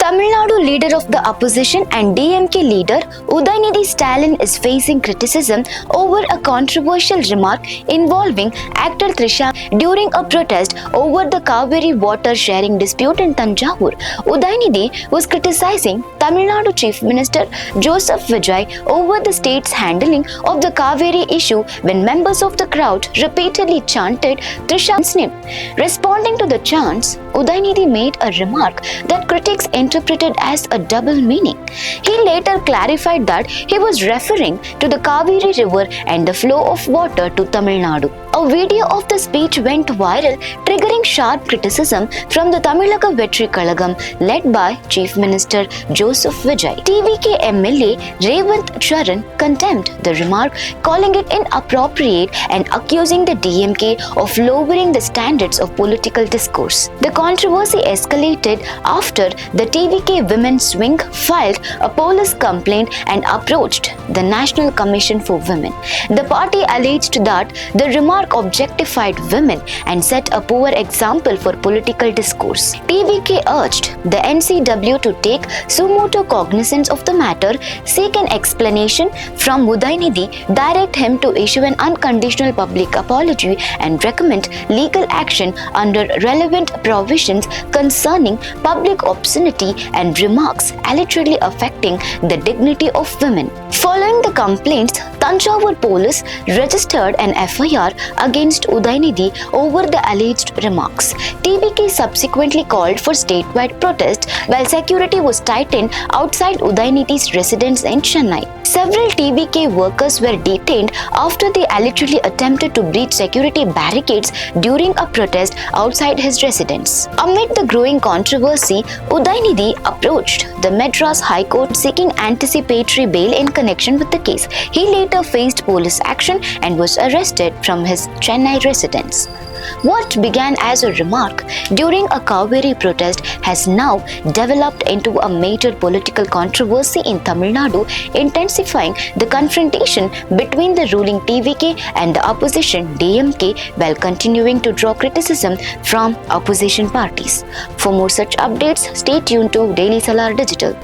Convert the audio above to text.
Tamil Nadu leader of the opposition and DMK leader Udhayanidhi Stalin is facing criticism over a controversial remark involving actor Trisha during a protest over the Cauvery water sharing dispute in Thanjavur. Udhayanidhi was criticizing Tamil Nadu Chief Minister Joseph Vijay over the state's handling of the Cauvery issue when members of the crowd repeatedly chanted Trisha's name. Responding to the chants, Udhayanidhi made a remark that critics interpreted as a double meaning. He later clarified that he was referring to the Cauvery river and the flow of water to Tamil Nadu. A video of the speech went viral, triggering sharp criticism from the Tamilaga Vettri Kazhagam led by Chief Minister Joseph Vijay. TVK MLA Revant Charan condemned the remark, calling it inappropriate and accusing the DMK of lowering the standards of political discourse. The controversy escalated after the TVK Women's Wing filed a police complaint and approached the National Commission for Women. The party alleged that the remark objectified women and set a poor example for political discourse. TVK urged the NCW to take sumoto cognizance of the matter, seek an explanation from Udhayanidhi, direct him to issue an unconditional public apology and recommend legal action under relevant provisions concerning public obscenity and remarks allegedly affecting the dignity of women. Following the complaints, Thanjavur Police registered an FIR against Udhayanidhi over the alleged remarks. TVK subsequently called for statewide protest while security was tightened outside Udhayanidhi's residence in Chennai. Several TVK workers were detained after they allegedly attempted to breach security barricades during a protest outside his residence. Amid the growing controversy, Udhayanidhi approached the Madras High Court seeking anticipatory bail in connection with the case. He later faced police action and was arrested from his Chennai residence. What began as a remark during a Cauvery protest has now developed into a major political controversy in Tamil Nadu, intensifying the confrontation between the ruling TVK and the opposition DMK while continuing to draw criticism from opposition parties. For more such updates, stay tuned to Daily Salar Digital.